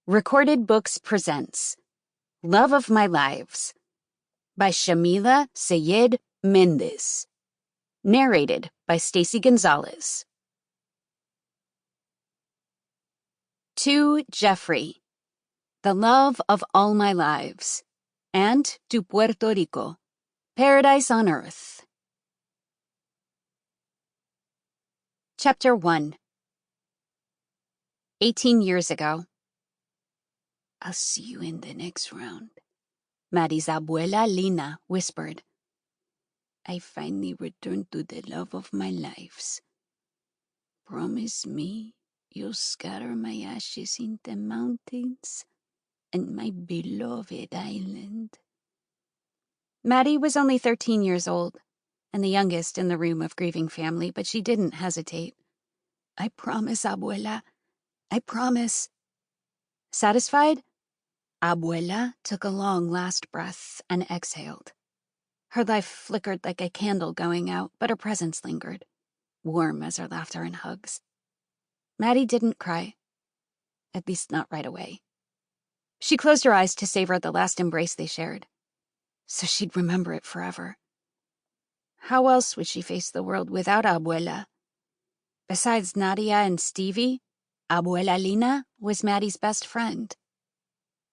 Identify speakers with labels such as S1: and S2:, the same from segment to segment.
S1: Recorded Books presents Love of My Lives by Yamile Saied Méndez. Narrated by Stacy Gonzalez. To Jeffrey, the love of all my lives, and to Puerto Rico, paradise on earth. Chapter 1. 18 years ago. I'll see you in the next round, Madi's abuela Lina whispered. I finally returned to the love of my lives. Promise me you'll scatter my ashes in the mountains and my beloved island. Madi was only 13 years old and the youngest in the room of grieving family, but she didn't hesitate. I promise, abuela. I promise. Satisfied? Abuela took a long last breath and exhaled. Her life flickered like a candle going out, but her presence lingered, warm as her laughter and hugs. Madi didn't cry, at least not right away. She closed her eyes to savor the last embrace they shared, so she'd remember it forever. How else would she face the world without Abuela? Besides Nadia and Stevie, Abuela Lina was Madi's best friend.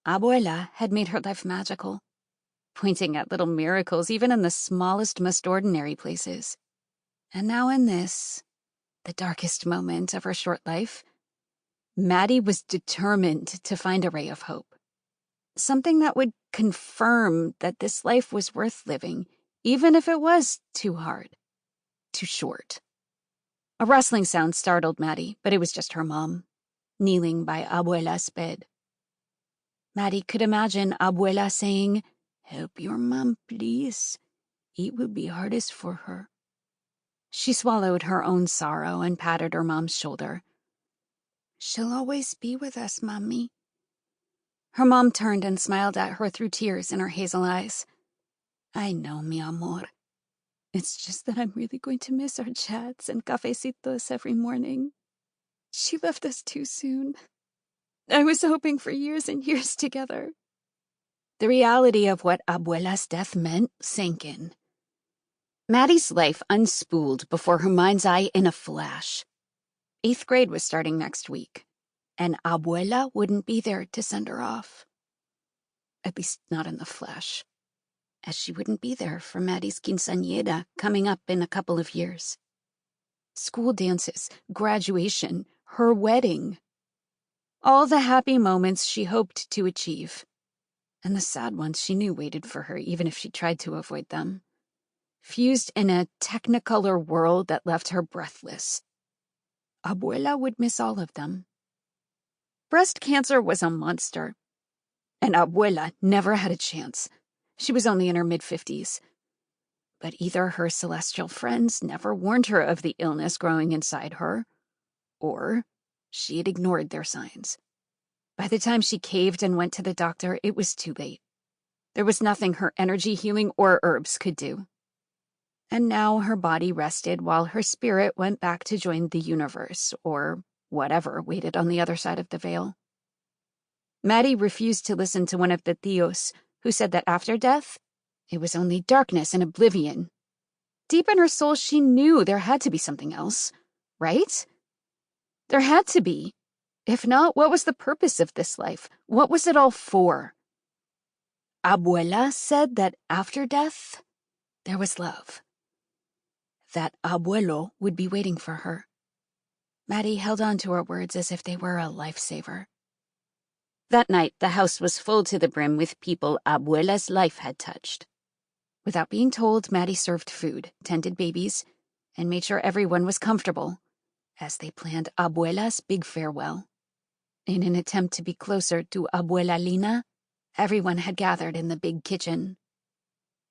S1: Abuela had made her life magical, pointing at little miracles even in the smallest, most ordinary places. And now in this, the darkest moment of her short life, Madi was determined to find a ray of hope. Something that would confirm that this life was worth living, even if it was too hard, too short. A rustling sound startled Madi, but it was just her mom, kneeling by Abuela's bed. Madi could imagine Abuela saying, "Help your mom, please. It will be hardest for her." She swallowed her own sorrow and patted her mom's shoulder. She'll always be with us, Mommy. Her mom turned and smiled at her through tears in her hazel eyes. I know, mi amor. It's just that I'm really going to miss our chats and cafecitos every morning. She left us too soon. I was hoping for years and years together. The reality of what Abuela's death meant sank in. Madi's life unspooled before her mind's eye in a flash. 8th grade was starting next week, and Abuela wouldn't be there to send her off. At least not in the flesh, as she wouldn't be there for Madi's quinceañera coming up in a couple of years. School dances, graduation, her wedding. All the happy moments she hoped to achieve, and the sad ones she knew waited for her even if she tried to avoid them, fused in a technicolor world that left her breathless. Abuela would miss all of them. Breast cancer was a monster, and Abuela never had a chance. She was only in her mid-50s. But either her celestial friends never warned her of the illness growing inside her, or she had ignored their signs. By the time she caved and went to the doctor, it was too late. There was nothing her energy healing or herbs could do. And now her body rested while her spirit went back to join the universe, or whatever waited on the other side of the veil. Madi refused to listen to one of the tios who said that after death, it was only darkness and oblivion. Deep in her soul, she knew there had to be something else, right? There had to be. If not, what was the purpose of this life? What was it all for? Abuela said that after death, there was love. That abuelo would be waiting for her. Madi held on to her words as if they were a lifesaver. That night, the house was full to the brim with people Abuela's life had touched. Without being told, Madi served food, tended babies, and made sure everyone was comfortable as they planned Abuela's big farewell. In an attempt to be closer to Abuela Lina, everyone had gathered in the big kitchen.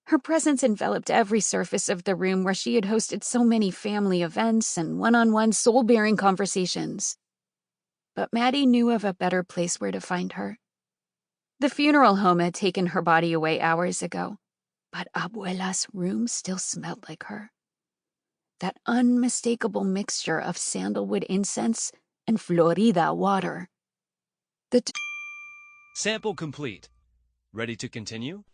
S1: Her presence enveloped every surface of the room where she had hosted so many family events and one-on-one soul-bearing conversations. But Madi knew of a better place where to find her. The funeral home had taken her body away hours ago, but Abuela's room still smelled like her. That unmistakable mixture of sandalwood incense and Florida water.
S2: Sample complete. Ready to continue?